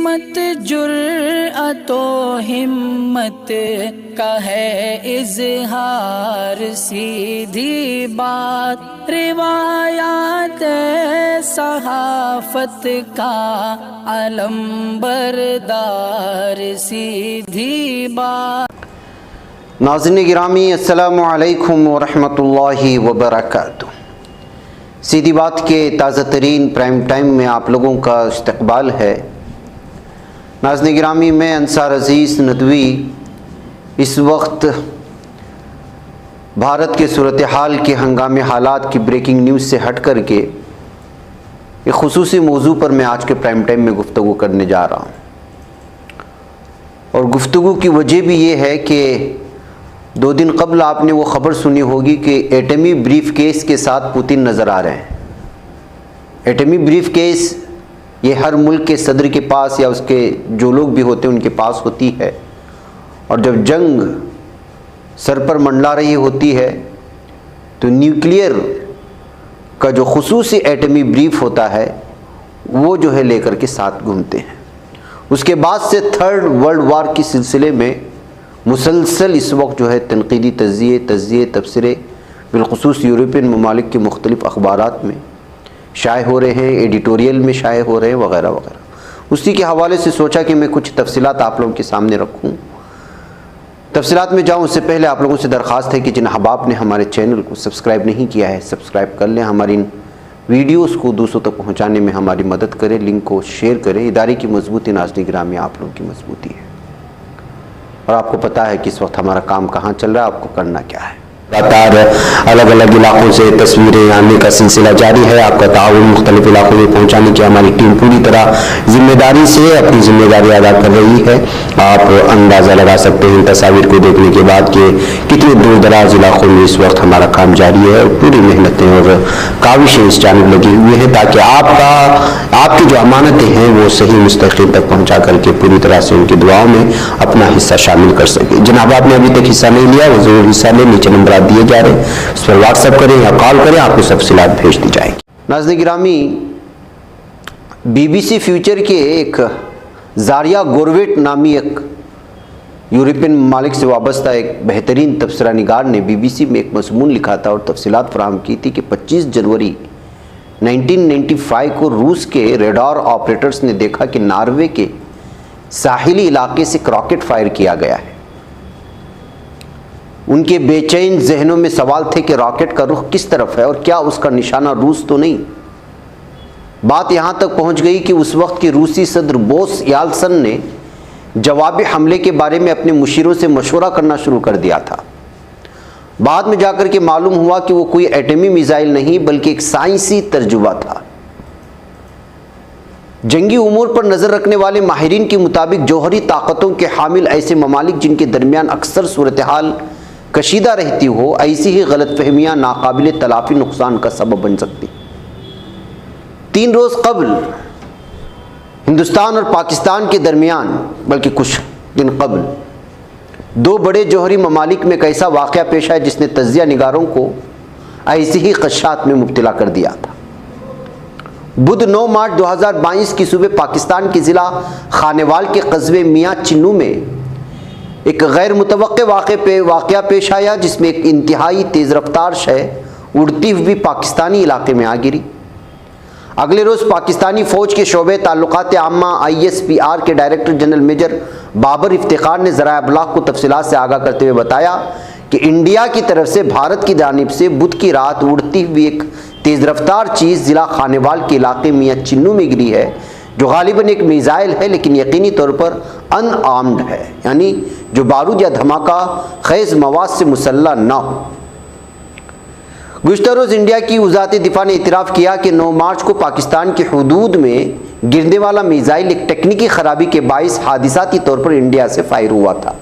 سمت جرأت و ہمت کا ہے اظہار، سیدھی بات روایات صحافت کا علم بردار، سیدھی بات۔ ناظرین گرامی، السلام علیکم ورحمۃ اللہ وبرکاتہ۔ سیدھی بات کے تازہ ترین پرائم ٹائم میں آپ لوگوں کا استقبال ہے۔ ناظرین گرامی، میں انصار عزیز ندوی اس وقت بھارت کے صورتحال کے ہنگامی حالات کی بریکنگ نیوز سے ہٹ کر کے ایک خصوصی موضوع پر میں آج کے پرائم ٹائم میں گفتگو کرنے جا رہا ہوں، اور گفتگو کی وجہ بھی یہ ہے کہ 2 دن قبل آپ نے وہ خبر سنی ہوگی کہ ایٹمی بریف کیس کے ساتھ پوتن نظر آ رہے ہیں۔ ایٹمی بریف کیس یہ ہر ملک کے صدر کے پاس یا اس کے جو لوگ بھی ہوتے ہیں ان کے پاس ہوتی ہے، اور جب جنگ سر پر منڈلا رہی ہوتی ہے تو نیوکلیئر کا جو خصوصی ایٹمی بریف ہوتا ہے وہ جو ہے لے کر کے ساتھ گھومتے ہیں۔ اس کے بعد سے 3rd ورلڈ وار کی سلسلے میں مسلسل اس وقت جو ہے تنقیدی تجزیے تبصرے بالخصوص یورپین ممالک کے مختلف اخبارات میں شائع ہو رہے ہیں، ایڈیٹوریل میں شائع ہو رہے ہیں وغیرہ وغیرہ۔ اسی کے حوالے سے سوچا کہ میں کچھ تفصیلات آپ لوگوں کے سامنے رکھوں۔ تفصیلات میں جاؤں اس سے پہلے آپ لوگوں سے درخواست ہے کہ جن احباب نے ہمارے چینل کو سبسکرائب نہیں کیا ہے سبسکرائب کر لیں، ہماری ان ویڈیوز کو دوسروں تک پہنچانے میں ہماری مدد کریں، لنک کو شیئر کریں۔ ادارے کی مضبوطی ناظرین گرامی آپ لوگوں کی مضبوطی ہے، اور آپ کو پتہ ہے کہ اس وقت ہمارا کام کہاں چل رہا ہے، آپ کو کرنا کیا ہے۔ لگاتار الگ الگ علاقوں سے تصویریں آنے کا سلسلہ جاری ہے۔ آپ کا تعاون مختلف علاقوں میں پہنچانے کی ہماری ٹیم پوری طرح ذمہ داری سے اپنی ذمہ داری ادا کر رہی ہے۔ آپ اندازہ لگا سکتے ہیں تصاویر کو دیکھنے کے بعد کہ کتنے دور دراز علاقوں میں اس وقت ہمارا کام جاری ہے، اور پوری محنتیں اور کاوشیں اس جانب لگی ہوئی ہیں تاکہ آپ کی جو امانتیں ہیں وہ صحیح مستحقین تک پہنچا کر کے پوری طرح سے ان کی دعاؤں میں اپنا حصہ شامل کر سکیں۔ جناب آپ نے ابھی تک حصہ نہیں لیا وہ ضرور حصہ لیں، نیچے نمبرات دیے جا رہے ہیں، اس پر واٹس ایپ کریں یا کال کریں، آپ کو تفصیلات بھیج دی جائیں گی۔ ناظرین گرامی، بی بی سی فیوچر کے ایک زاریا گورویٹ نامی ایک یورپین ممالک سے وابستہ ایک بہترین تبصرہ نگار نے بی بی سی میں ایک مضمون لکھا تھا اور تفصیلات فراہم کی تھی کہ 25 جنوری 1995 کو روس کے ریڈار آپریٹرز نے دیکھا کہ ناروے کے ساحلی علاقے سے راکٹ فائر کیا گیا ہے۔ ان کے بے چین ذہنوں میں سوال تھے کہ راکٹ کا رخ کس طرف ہے اور کیا اس کا نشانہ روس تو نہیں۔ بات یہاں تک پہنچ گئی کہ اس وقت کے روسی صدر بوس یالسن نے جوابی حملے کے بارے میں اپنے مشیروں سے مشورہ کرنا شروع کر دیا تھا۔ بعد میں جا کر کے معلوم ہوا کہ وہ کوئی ایٹمی میزائل نہیں بلکہ ایک سائنسی ترجمہ تھا۔ جنگی امور پر نظر رکھنے والے ماہرین کے مطابق جوہری طاقتوں کے حامل ایسے ممالک جن کے درمیان اکثر صورتحال کشیدہ رہتی ہو، ایسی ہی غلط فہمیاں ناقابل تلافی نقصان کا سبب بن سکتی۔ 3 روز قبل ہندوستان اور پاکستان کے درمیان، بلکہ کچھ دن قبل، 2 بڑے جوہری ممالک میں ایک ایسا واقعہ پیش آیا جس نے تجزیہ نگاروں کو ایسی ہی خدشات میں مبتلا کر دیا تھا۔ بدھ 9 مارچ 2022 کی صبح پاکستان کے ضلع خانیوال کے قصبے میاں چنو میں ایک غیر متوقع واقعہ پیش آیا جس میں ایک انتہائی تیز رفتار شے اڑتی ہوئی پاکستانی علاقے میں آ گری۔ اگلے روز پاکستانی فوج کے شعبہ تعلقات عامہ ISPR کے director general major Babar Iftikhar نے ذرائع ابلاغ کو تفصیلات سے آگاہ کرتے ہوئے بتایا کہ انڈیا کی طرف سے بھارت کی جانب سے بدھ کی رات اڑتی ہوئی ایک تیز رفتار چیز ضلع خانیوال کے علاقے میاں چنو میں گری ہے، جو غالباً ایک میزائل ہے لیکن یقینی طور پر ان آرمڈ ہے، یعنی جو بارود یا دھماکہ خیز مواد سے مسلح نہ ہو۔ گزشتہ روز انڈیا کی وزارت دفاع نے اعتراف کیا کہ 9 مارچ کو پاکستان کی حدود میں گرنے والا میزائل ایک ٹیکنیکی خرابی کے باعث حادثاتی طور پر انڈیا سے فائر ہوا تھا۔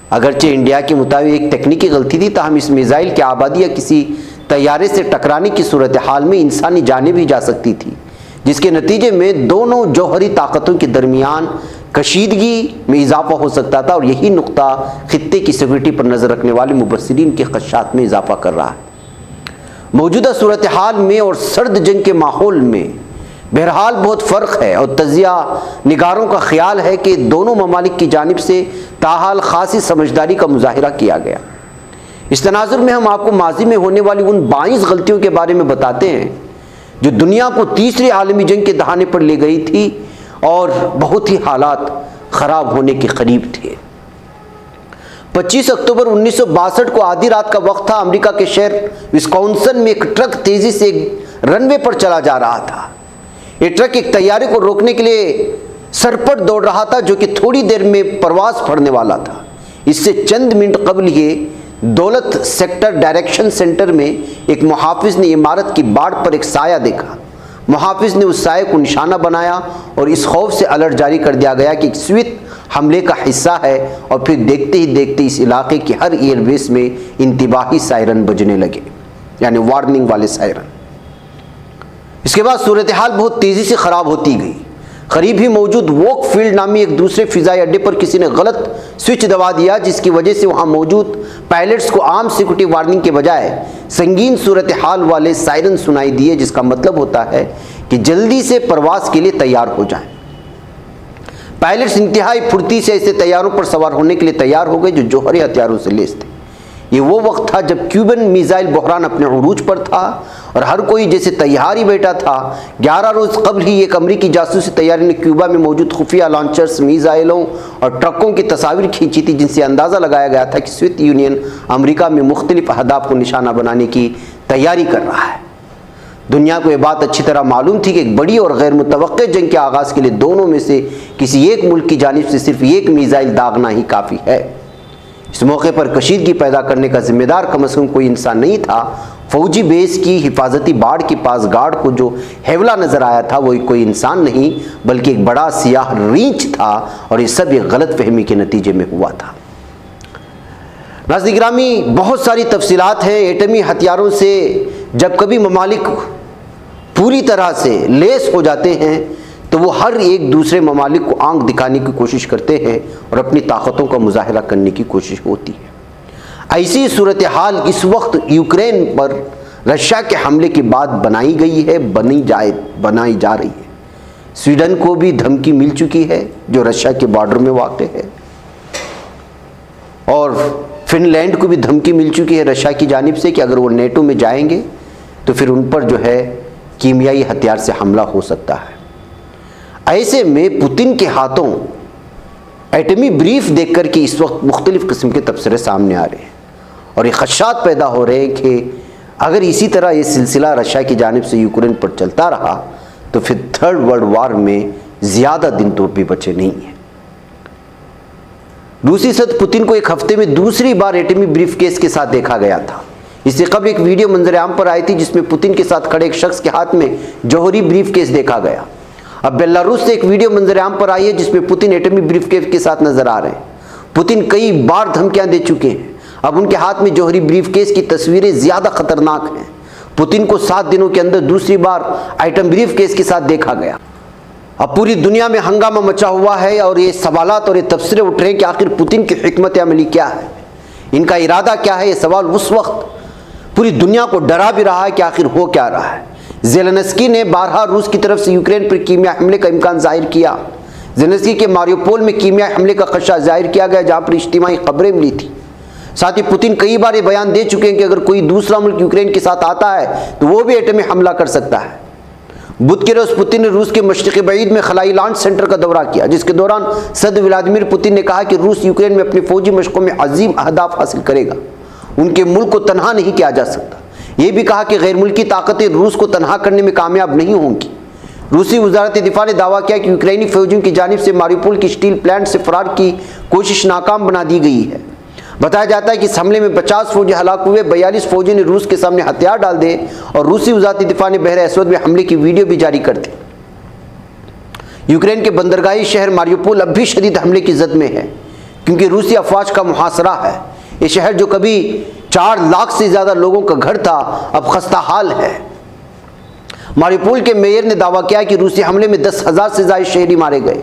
اگرچہ انڈیا کے مطابق ایک تکنیکی غلطی تھی، تاہم اس میزائل کی آبادی یا کسی طیارے سے ٹکرانے کی صورتحال میں انسانی جانیں بھی جا سکتی تھی، جس کے نتیجے میں دونوں جوہری طاقتوں کے درمیان کشیدگی میں اضافہ ہو سکتا تھا، اور یہی نقطہ خطے کی سیکورٹی پر نظر رکھنے والے مبصرین کے خدشات میں اضافہ کر رہا ہے۔ موجودہ صورتحال میں اور سرد جنگ کے ماحول میں بہرحال بہت فرق ہے اور تجزیہ نگاروں کا خیال ہے کہ دونوں ممالک کی جانب سے تاحال خاصی سمجھداری کا مظاہرہ کیا گیا۔ اس تناظر میں ہم آپ کو ماضی میں ہونے والی ان 22 غلطیوں کے بارے میں بتاتے ہیں جو دنیا کو تیسری عالمی جنگ کے دہانے پر لے گئی تھی اور بہت ہی حالات خراب ہونے کے قریب تھے۔ 25 اکتوبر 1962 کو آدھی رات کا وقت تھا۔ امریکہ کے شہر وسکونسن میں ایک ٹرک تیزی سے رن وے پر چلا جا رہا تھا۔ یہ ٹرک ایک طیارے کو روکنے کے لیے سرپٹ دوڑ رہا تھا جو کہ تھوڑی دیر میں پرواز پڑنے والا تھا۔ اس سے چند منٹ قبل یہ دولت سیکٹر ڈائریکشن سینٹر میں ایک محافظ نے عمارت کی باڑ پر ایک سایہ دیکھا۔ محافظ نے اس سائے کو نشانہ بنایا اور اس خوف سے الرٹ جاری کر دیا گیا کہ ایک سویت حملے کا حصہ ہے، اور پھر دیکھتے ہی دیکھتے اس علاقے کی ہر ایئر بیس میں انتباہی سائرن بجنے لگے، یعنی وارننگ والے سائرن۔ اس کے بعد صورتحال بہت تیزی سے خراب ہوتی گئی۔ قریب ہی موجود ووک فیلڈ نامی ایک دوسرے فضائی اڈے پر کسی نے غلط سوئچ دبا دیا، جس کی وجہ سے وہاں موجود پائلٹس کو عام سیکورٹی وارننگ کے بجائے سنگین صورتحال والے سائرن سنائی دیے، جس کا مطلب ہوتا ہے کہ جلدی سے پرواز کے لیے تیار ہو جائیں۔ پائلٹس انتہائی پھرتی سے ایسے طیاروں پر سوار ہونے کے لیے تیار ہو گئے جو جوہری ہتھیاروں سے لیس تھے۔ یہ وہ وقت تھا جب کیوبن میزائل بحران اپنے عروج پر تھا اور ہر کوئی جیسے تیار ہی بیٹھا تھا۔ 11 روز قبل ہی ایک امریکی جاسوسی طیارے نے کیوبا میں موجود خفیہ لانچرز، میزائلوں اور ٹرکوں کی تصاویر کھینچی تھی، جن سے اندازہ لگایا گیا تھا کہ سوویت یونین امریکہ میں مختلف اہداف کو نشانہ بنانے کی تیاری کر رہا ہے۔ دنیا کو یہ بات اچھی طرح معلوم تھی کہ ایک بڑی اور غیر متوقع جنگ کے آغاز کے لیے دونوں میں سے کسی ایک ملک کی جانب سے صرف ایک میزائل داغنا ہی کافی ہے۔ اس موقع پر کشیدگی پیدا کرنے کا ذمہ دار کم از کم کوئی انسان نہیں تھا۔ فوجی بیس کی حفاظتی باڑ کے پاس گارڈ کو جو ہیولا نظر آیا تھا وہ کوئی انسان نہیں بلکہ ایک بڑا سیاہ ریچھ تھا، اور یہ سب ایک غلط فہمی کے نتیجے میں ہوا تھا۔ ناظرین گرامی، بہت ساری تفصیلات ہیں۔ ایٹمی ہتھیاروں سے جب کبھی ممالک پوری طرح سے لیس ہو جاتے ہیں تو وہ ہر ایک دوسرے ممالک کو آنکھ دکھانے کی کوشش کرتے ہیں اور اپنی طاقتوں کا مظاہرہ کرنے کی کوشش ہوتی ہے۔ ایسی صورتحال اس وقت یوکرین پر رشیا کے حملے کے بعد بنائی گئی ہے، بنائی جا رہی ہے۔ سویڈن کو بھی دھمکی مل چکی ہے جو رشیا کے بارڈر میں واقع ہے، اور فن لینڈ کو بھی دھمکی مل چکی ہے رشیا کی جانب سے کہ اگر وہ نیٹو میں جائیں گے تو پھر ان پر جو ہے کیمیائی ہتھیار سے حملہ ہو سکتا ہے۔ ایسے میں پوتن کے ہاتھوں ایٹمی بریف دیکھ کر کے اس وقت مختلف قسم کے تبصرے سامنے آ رہے ہیں، اور یہ خدشات پیدا ہو رہے ہیں کہ اگر اسی طرح یہ سلسلہ رشیا کی جانب سے یوکرین پر چلتا رہا تو پھر تھرڈ ورلڈ وار میں زیادہ دن تو بھی بچے نہیں ہیں۔ دوسری سطح پوتن کو ایک ہفتے میں دوسری بار ایٹمی بریف کیس کے ساتھ دیکھا گیا تھا۔ اس سے قبل ایک ویڈیو منظر عام پر آئی تھی جس میں پوتن کے ساتھ کھڑے ایک شخص کے ہاتھ میں جوہری بریف کیس دیکھا گیا۔ اب بیلاروس سے ایک ویڈیو منظر عام پر آئی ہے جس میں پوتن ایٹمی بریف کیس کے ساتھ نظر آ رہے ہیں۔ پوتن کئی بار دھمکیاں دے چکے ہیں، اب ان کے ہاتھ میں جوہری بریف کیس کی تصویریں زیادہ خطرناک ہیں۔ پوتن کو 7 دنوں کے اندر دوسری بار ایٹم بریف کیس کے ساتھ دیکھا گیا۔ اب پوری دنیا میں ہنگامہ مچا ہوا ہے اور یہ سوالات اور یہ تبصرے اٹھ رہے ہیں کہ آخر پوتن کی حکمت عملی کیا ہے، ان کا ارادہ کیا ہے۔ یہ سوال اس وقت پوری دنیا کو ڈرا بھی رہا ہے کہ آخر ہو کیا رہا ہے۔ زیلنسکی نے بارہا روس کی طرف سے یوکرین پر کیمیائی حملے کا امکان ظاہر کیا۔ زیلنسکی کے ماریوپول میں کیمیائی حملے کا خدشہ ظاہر کیا گیا جہاں پر اجتماعی خبریں ملی تھی۔ ساتھ ہی پوتن کئی بار یہ بیان دے چکے ہیں کہ اگر کوئی دوسرا ملک یوکرین کے ساتھ آتا ہے تو وہ بھی ایٹمی حملہ کر سکتا ہے۔ بدھ کے روز پوتن نے روس کے مشرق بعید میں خلائی لانچ سینٹر کا دورہ کیا، جس کے دوران صدر ولادیمیر پوتن نے کہا کہ روس یوکرین میں اپنی فوجی مشقوں میں عظیم اہداف حاصل کرے گا، ان کے ملک کو تنہا نہیں کیا جا سکتا۔ یہ بھی کہا کہ غیر ملکی طاقتیں روس کو تنہا کرنے میں کامیاب نہیں ہوں گی۔ روسی وزارت دفاع نے دعویٰ کیا کہ یوکرینی فوجیوں کی جانب سے ماریوپول کی اسٹیل پلانٹ سے فرار کی کوشش ناکام بنا دی گئی ہے۔ بتایا جاتا ہے کہ اس حملے میں 50 فوجی ہلاک ہوئے، 42 فوجیوں نے روس کے سامنے ہتھیار ڈال دیے، اور روسی وزارت دفاع نے بحر اسود میں حملے کی ویڈیو بھی جاری کر دی۔ یوکرین کے بندرگاہی شہر ماریوپول اب بھی شدید حملے کی زد میں ہے کیونکہ روسی افواج کا محاصرہ ہے۔ یہ شہر جو کبھی 4 لاکھ سے زیادہ لوگوں کا گھر تھا اب خستہ حال ہے۔ ماریوپول کے میئر نے دعویٰ کیا کہ روسی حملے میں 10,000 سے زائد شہری مارے گئے۔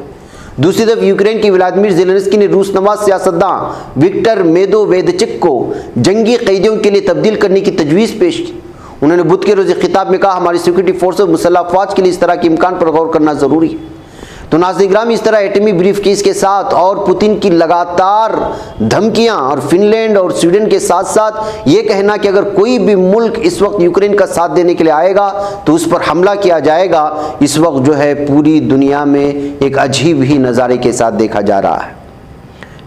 دوسری طرف یوکرین کی ولادیمیر زیلنسکی نے روس نواز سیاستداں وکٹر میدوویدچک کو جنگی قیدیوں کے لیے تبدیل کرنے کی تجویز پیش کی۔ انہوں نے بدھ کے روز خطاب میں کہا ہماری سیکورٹی فورس اور مسلح افواج کے لیے اس طرح کے امکان پر غور کرنا ضروری ہے۔ تو ناظرین گرامی، اس طرح ایٹمی بریف کیس کے ساتھ اور پوتن کی لگاتار دھمکیاں اور فن لینڈ اور سویڈن کے ساتھ ساتھ یہ کہنا کہ اگر کوئی بھی ملک اس وقت یوکرین کا ساتھ دینے کے لیے آئے گا تو اس پر حملہ کیا جائے گا، اس وقت جو ہے پوری دنیا میں ایک عجیب ہی نظارے کے ساتھ دیکھا جا رہا ہے۔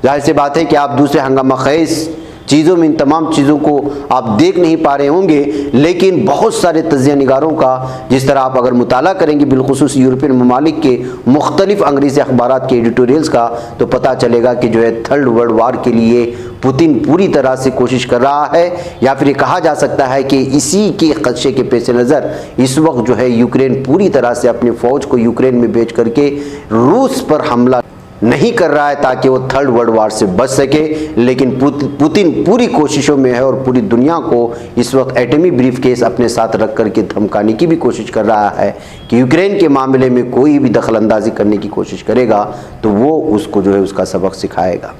ظاہر سی بات ہے کہ آپ دوسرے ہنگامہ خیز چیزوں میں ان تمام چیزوں کو آپ دیکھ نہیں پا رہے ہوں گے، لیکن بہت سارے تجزیہ نگاروں کا جس طرح آپ اگر مطالعہ کریں گے بالخصوص یورپین ممالک کے مختلف انگریزی اخبارات کے ایڈیٹوریلز کا، تو پتہ چلے گا کہ جو ہے تھرڈ ورلڈ وار کے لیے پوتن پوری طرح سے کوشش کر رہا ہے، یا پھر یہ کہا جا سکتا ہے کہ اسی کے خدشے کے پیش نظر اس وقت جو ہے یوکرین پوری طرح سے اپنی فوج کو یوکرین میں بھیج کر کے روس پر حملہ نہیں کر رہا ہے تاکہ وہ تھرڈ ورلڈ وار سے بچ سکے، لیکن پوتن پوری کوششوں میں ہے اور پوری دنیا کو اس وقت ایٹمی بریف کیس اپنے ساتھ رکھ کر کے دھمکانے کی بھی کوشش کر رہا ہے کہ یوکرین کے معاملے میں کوئی بھی دخل اندازی کرنے کی کوشش کرے گا تو وہ اس کو جو ہے اس کا سبق سکھائے گا۔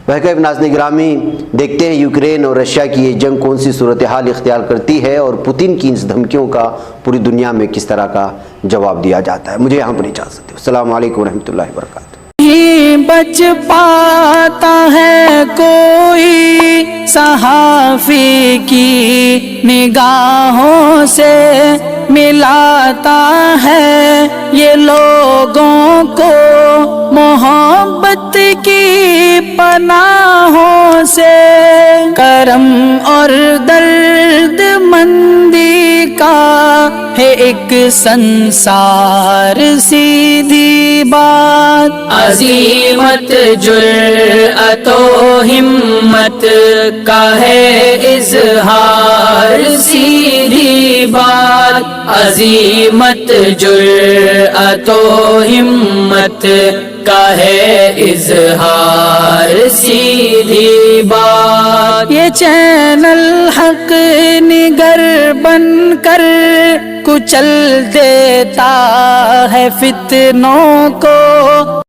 بہرکیف ناظرین گرامی، دیکھتے ہیں یوکرین اور رشیا کی یہ جنگ کون سی صورتحال اختیار کرتی ہے اور پوتن کی ان دھمکیوں کا پوری دنیا میں کس طرح کا جواب دیا جاتا ہے۔ مجھے یہاں پر اجازت دیں۔ السلام علیکم ورحمۃ اللہ وبرکاتہ۔ بچ پاتا ہے کوئی صحافی کی نگاہوں سے، ملاتا ہے یہ لوگوں کو محبت کی پناہوں سے، کرم اور درد مندی کا ہے ایک سنسار، سیدھی بات عظیمت جرأت و ہمت کا ہے اظہار، سیدھی بات عظیمت جرأت و ہمت کا ہے اظہار، سیدھی بات۔ یہ چینل حق نگر بن کر کچل دیتا ہے فتنوں کو،